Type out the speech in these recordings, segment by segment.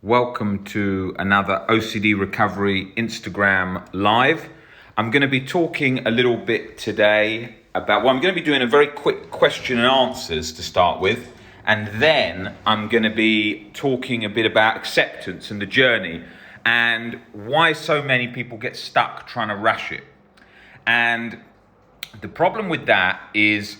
Welcome to another OCD Recovery Instagram Live. I'm going to be talking a little bit today about, I'm going to be doing a very quick question and answers to start with, and then I'm going to be talking a bit about acceptance and the journey and why so many people get stuck trying to rush it. And the problem with that is,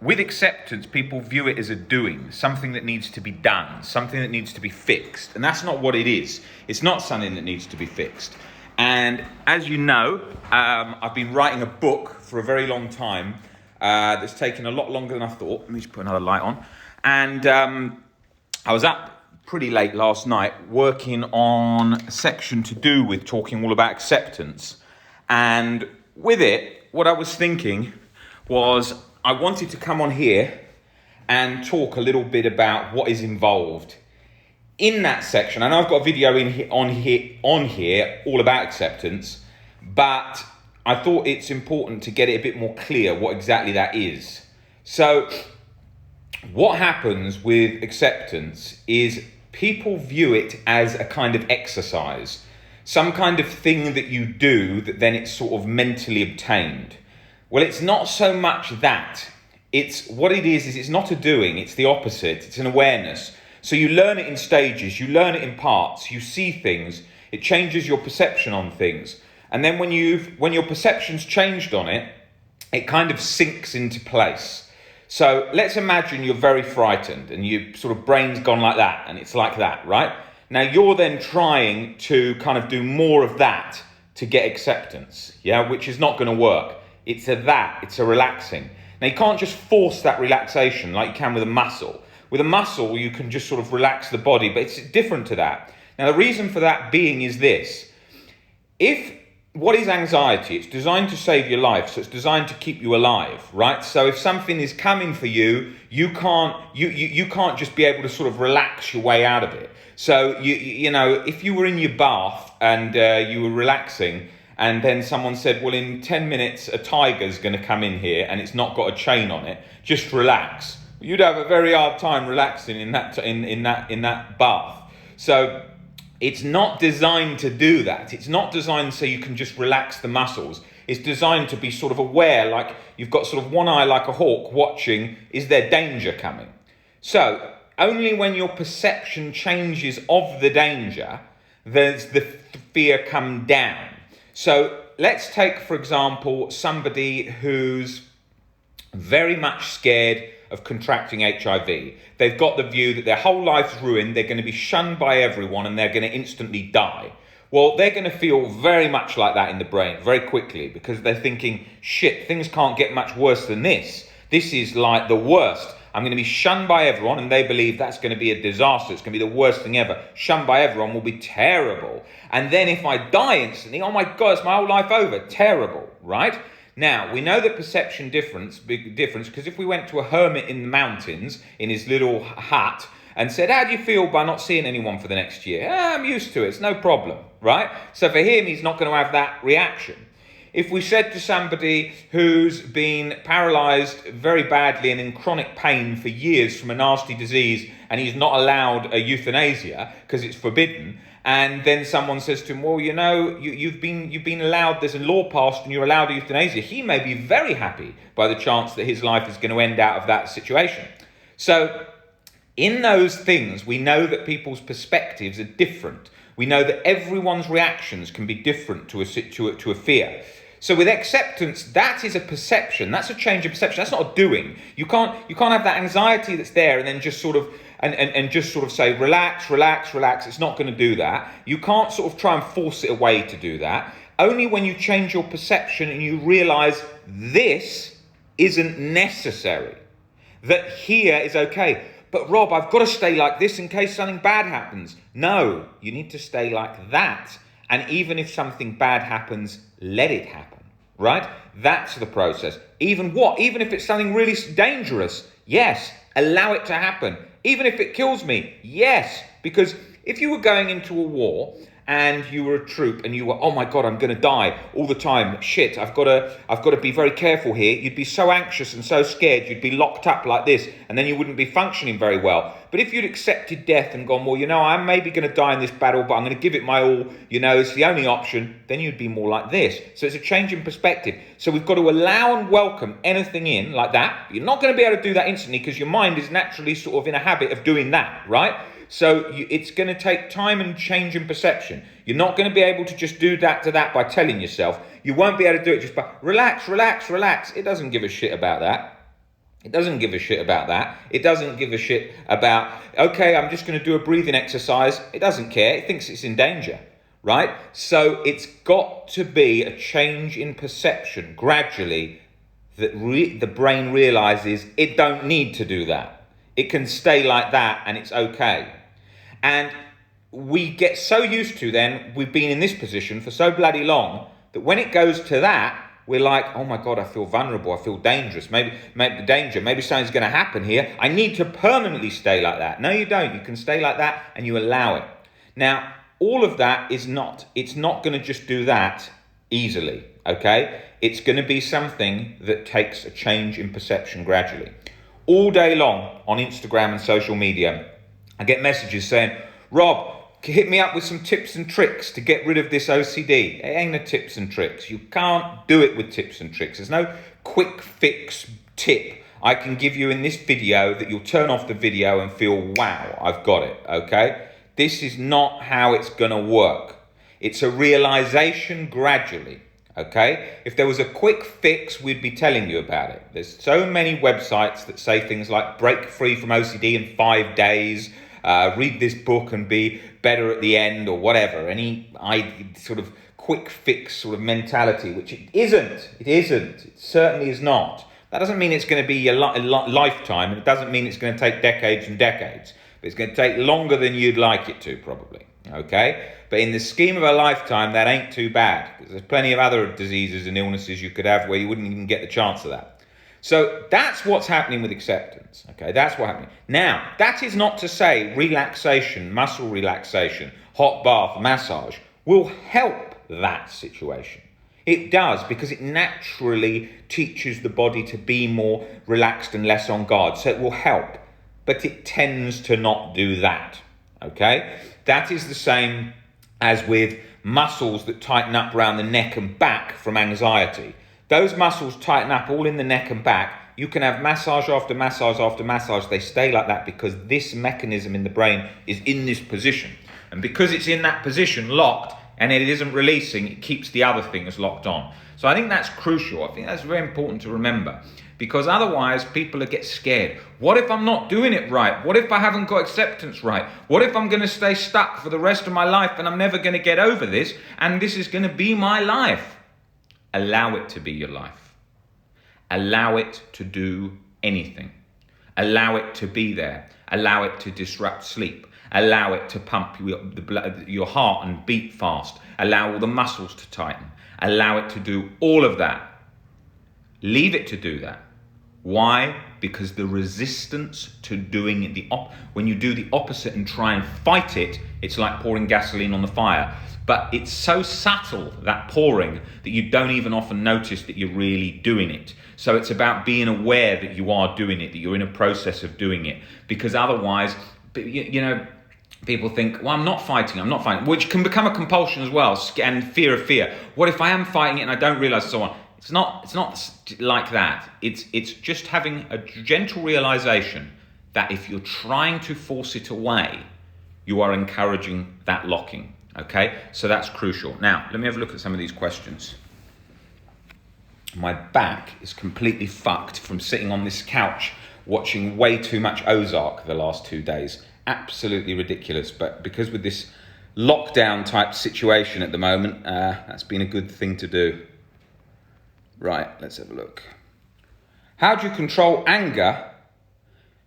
with acceptance, people view it as a doing, something that needs to be done, something that needs to be fixed. And that's not what it is. It's not something that needs to be fixed. And as you know, I've been writing a book for a very long time that's taken a lot longer than I thought. Let me just put another light on. And I was up pretty late last night working on a section to do with talking all about acceptance. And with it, what I was thinking was, I wanted to come on here and talk a little bit about what is involved in that section. And I've got a video on here all about acceptance, but I thought it's important to get it a bit more clear what exactly that is. So what happens with acceptance is people view it as a kind of exercise, some kind of thing that you do that then it's sort of mentally obtained. Well, it's not so much that. It's what it is it's not a doing, it's the opposite. It's an awareness. So you learn it in stages, you learn it in parts, you see things, it changes your perception on things. And then when your perception's changed on it, it kind of sinks into place. So let's imagine you're very frightened and your sort of brain's gone like that, and it's like that, right? Now you're then trying to kind of do more of that to get acceptance, which is not going to work. It's a relaxing. Now you can't just force that relaxation like you can with a muscle. With a muscle, you can just sort of relax the body, but it's different to that. Now the reason for that being is this. What is anxiety? It's designed to save your life, so it's designed to keep you alive, right? So if something is coming for you, you can't just be able to sort of relax your way out of it. So you know, if you were in your bath and you were relaxing, and then someone said, well, in 10 minutes, a tiger's going to come in here and it's not got a chain on it, just relax. You'd have a very hard time relaxing in that bath. So it's not designed to do that. It's not designed so you can just relax the muscles. It's designed to be sort of aware, like you've got sort of one eye like a hawk watching, is there danger coming? So only when your perception changes of the danger, does the fear come down. So let's take, for example, somebody who's very much scared of contracting HIV. They've got the view that their whole life's ruined, they're going to be shunned by everyone, and they're going to instantly die. Well, they're going to feel very much like that in the brain very quickly, because they're thinking, shit, things can't get much worse than this. This is like the worst. I'm going to be shunned by everyone, and they believe that's going to be a disaster. It's going to be the worst thing ever. Shunned by everyone will be terrible. And then if I die instantly, oh my God, it's my whole life over. Terrible, right? Now, we know that perception big difference, because if we went to a hermit in the mountains, in his little hut, and said, how do you feel by not seeing anyone for the next year? I'm used to it. It's no problem, right? So for him, he's not going to have that reaction. If we said to somebody who's been paralysed very badly and in chronic pain for years from a nasty disease, and he's not allowed a euthanasia because it's forbidden, and then someone says to him, well, you know, you've been allowed, there's a law passed and you're allowed euthanasia, he may be very happy by the chance that his life is going to end out of that situation. So in those things, we know that people's perspectives are different. We know that everyone's reactions can be different to a fear. So with acceptance, that is a perception. That's a change of perception. That's not a doing. You can't have that anxiety that's there and then just sort of and just sort of say relax. It's not going to do that. You can't sort of try and force it away to do that. Only when you change your perception and you realize this isn't necessary, that here is okay. But Rob, I've got to stay like this in case something bad happens. No, you need to stay like that. And even if something bad happens, let it happen, right? That's the process. Even if it's something really dangerous, yes, allow it to happen. Even if it kills me, yes. Because if you were going into a war and you were a troop and you were, oh my God, I'm going to die all the time. Shit, I've got to be very careful here. You'd be so anxious and so scared, you'd be locked up like this, and then you wouldn't be functioning very well. But if you'd accepted death and gone, well, I'm maybe going to die in this battle, but I'm going to give it my all, it's the only option, then you'd be more like this. So it's a change in perspective. So we've got to allow and welcome anything in like that. You're not going to be able to do that instantly because your mind is naturally sort of in a habit of doing that, right? So it's going to take time and change in perception. You're not going to be able to just do that to that by telling yourself. You won't be able to do it just by relax, relax, relax. It doesn't give a shit about that. It doesn't give a shit about that. It doesn't give a shit about, okay, I'm just going to do a breathing exercise. It doesn't care. It thinks it's in danger, right? So it's got to be a change in perception gradually that the brain realizes it don't need to do that. It can stay like that and it's okay. And we get so used to then, we've been in this position for so bloody long, that when it goes to that, we're like, oh my God, I feel vulnerable, I feel dangerous, maybe something's going to happen here. I need to permanently stay like that. No, you don't. You can stay like that and you allow it. Now, all of that it's not going to just do that easily, okay? It's going to be something that takes a change in perception gradually. All day long on Instagram and social media, I get messages saying, Rob, hit me up with some tips and tricks to get rid of this OCD. It ain't no tips and tricks. You can't do it with tips and tricks. There's no quick fix tip I can give you in this video that you'll turn off the video and feel, wow, I've got it, okay? This is not how it's going to work. It's a realization gradually, okay? If there was a quick fix, we'd be telling you about it. There's so many websites that say things like break free from OCD in 5 days, read this book and be better at the end, or whatever. Any sort of quick fix sort of mentality, which it isn't. It certainly is not. That doesn't mean it's going to be a lifetime, and it doesn't mean it's going to take decades and decades. But it's going to take longer than you'd like it to, probably. Okay? But in the scheme of a lifetime, that ain't too bad. Because there's plenty of other diseases and illnesses you could have where you wouldn't even get the chance of that. So that's what's happening with acceptance, okay? That's what's happening. Now, that is not to say relaxation, muscle relaxation, hot bath, massage will help that situation. It does, because it naturally teaches the body to be more relaxed and less on guard. So it will help, but it tends to not do that, okay? That is the same as with muscles that tighten up around the neck and back from anxiety. Those muscles tighten up all in the neck and back. You can have massage after massage after massage. They stay like that because this mechanism in the brain is in this position. And because it's in that position locked and it isn't releasing, it keeps the other things locked on. So I think that's crucial. I think that's very important to remember, because otherwise people will get scared. What if I'm not doing it right? What if I haven't got acceptance right? What if I'm going to stay stuck for the rest of my life and I'm never going to get over this and this is going to be my life? Allow it to be your life. Allow it to do anything. Allow it to be there. Allow it to disrupt sleep. Allow it to pump your heart and beat fast. Allow all the muscles to tighten. Allow it to do all of that. Leave it to do that. Why? Because the resistance to doing when you do the opposite and try and fight it, it's like pouring gasoline on the fire. But it's so subtle, that pouring, that you don't even often notice that you're really doing it. So it's about being aware that you are doing it, that you're in a process of doing it. Because otherwise, people think, well, I'm not fighting, which can become a compulsion as well, and fear of fear. What if I am fighting it and I don't realize, so on? It's not like that. It's just having a gentle realization that if you're trying to force it away, you are encouraging that locking. Okay, so that's crucial. Now, let me have a look at some of these questions. My back is completely fucked from sitting on this couch watching way too much Ozark the last 2 days. Absolutely ridiculous, but because with this lockdown type situation at the moment, that's been a good thing to do. Right, let's have a look. How do you control anger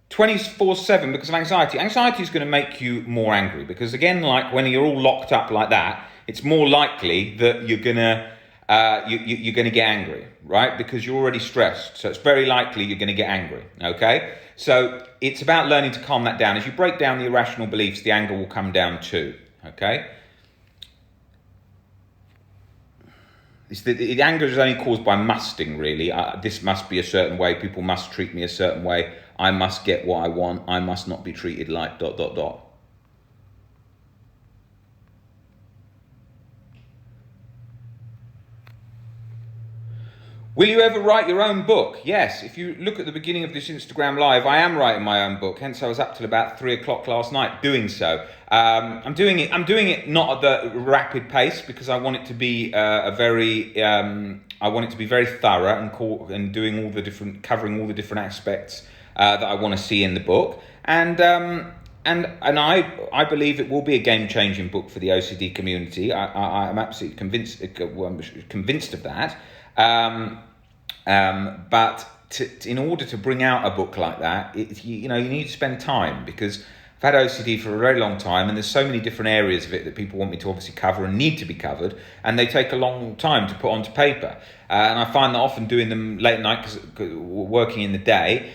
24/7 because of anxiety? Anxiety is going to make you more angry because, again, like when you're all locked up like that, it's more likely that you're gonna get angry, right? Because you're already stressed, so it's very likely you're going to get angry. Okay, so it's about learning to calm that down. As you break down the irrational beliefs, the anger will come down too. Okay, the anger is only caused by musting, really. This must be a certain way. People must treat me a certain way. I must get what I want. I must not be treated like ... Will you ever write your own book? Yes. If you look at the beginning of this Instagram Live, I am writing my own book. Hence, I was up till about 3 o'clock last night doing so. I'm doing it not at the rapid pace because I want it to be I want it to be very thorough and doing covering all the different aspects that I want to see in the book. And I believe it will be a game-changing book for the OCD community. I'm absolutely convinced of that. But in order to bring out a book like that, you need to spend time, because I've had OCD for a very long time, and there's so many different areas of it that people want me to obviously cover and need to be covered, and they take a long time to put onto paper. And I find that often doing them late at night, because working in the day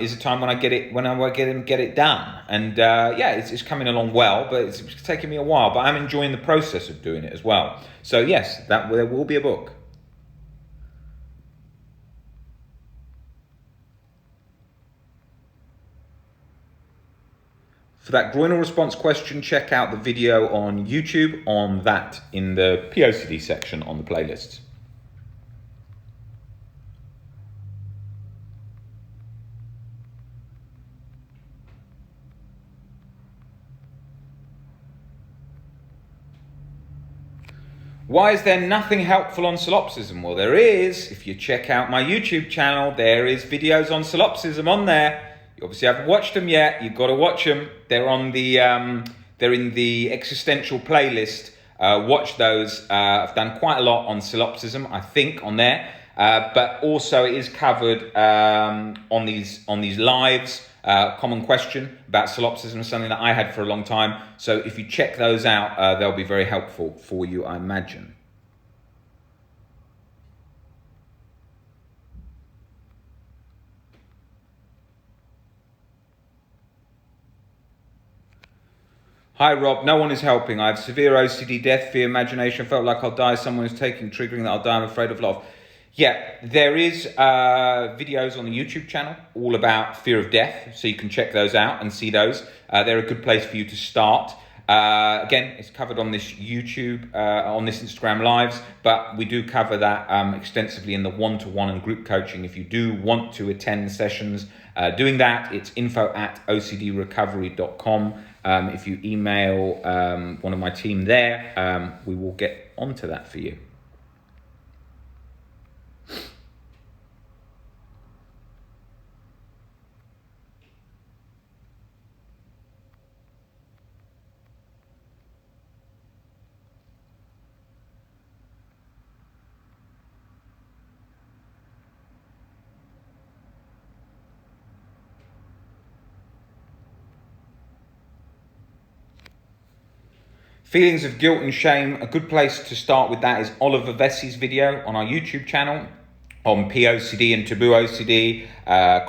is a time when I get it done. And it's coming along well, but it's taking me a while. But I'm enjoying the process of doing it as well. So yes, there will be a book. For that groinal response question, check out the video on YouTube on that in the POCD section on the playlists. Why is there nothing helpful on solipsism? Well, there is. If you check out my YouTube channel, there is videos on solipsism on there. You obviously haven't watched them yet. You've got to watch them. They're on they're in the existential playlist. Watch those. I've done quite a lot on solipsism, I think, on there. But also it is covered on these lives. Common question about solipsism is something that I had for a long time. So if you check those out, they'll be very helpful for you, I imagine. Hi Rob, no one is helping. I have severe OCD, death, fear, imagination. I felt like I'll die. Someone is triggering that I'll die. I'm afraid of love. Yeah, there is videos on the YouTube channel all about fear of death, so you can check those out and see those. They're a good place for you to start. Again, it's covered on this YouTube, on this Instagram Lives, but we do cover that extensively in the one-to-one and group coaching. If you do want to attend sessions doing that, it's info@ocdrecovery.com. If you email one of my team there, we will get onto that for you. Feelings of guilt and shame, a good place to start with that is Oliver Vessi's video on our YouTube channel on POCD and taboo OCD,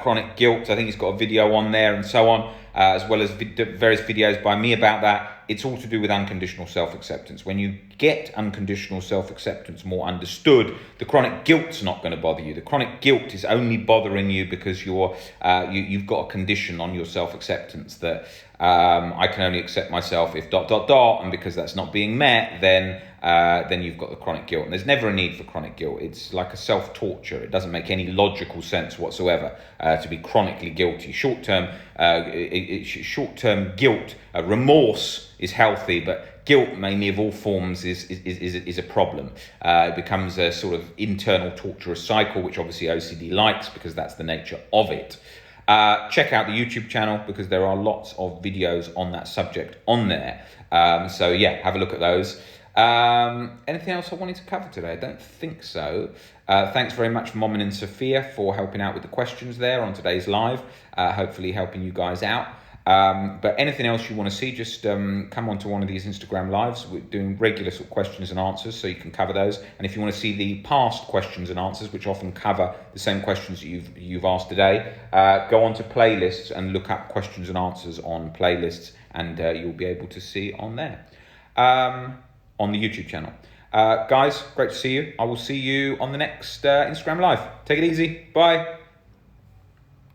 chronic guilt. I think he's got a video on there and so on, as well as various videos by me about that. It's all to do with unconditional self-acceptance. When you get unconditional self-acceptance more understood, the chronic guilt's not going to bother you. The chronic guilt is only bothering you because you've got a condition on your self-acceptance that I can only accept myself if ... and because that's not being met, then you've got the chronic guilt. And there's never a need for chronic guilt. It's like a self-torture. It doesn't make any logical sense whatsoever to be chronically guilty. Short-term guilt, remorse is healthy, but guilt, mainly of all forms, is a problem. It becomes a sort of internal torturous cycle, which obviously OCD likes because that's the nature of it. Check out the YouTube channel because there are lots of videos on that subject on there. So yeah, have a look at those. Anything else I wanted to cover today? I don't think so. Thanks very much, Momin and Sophia, for helping out with the questions there on today's live. Hopefully helping you guys out. But anything else you want to see, just come onto one of these Instagram Lives. We're doing regular sort of questions and answers, so you can cover those. And if you want to see the past questions and answers, which often cover the same questions that you've asked today, go onto playlists and look up questions and answers on playlists, and you'll be able to see on there, on the YouTube channel. Guys, great to see you. I will see you on the next Instagram Live. Take it easy. Bye.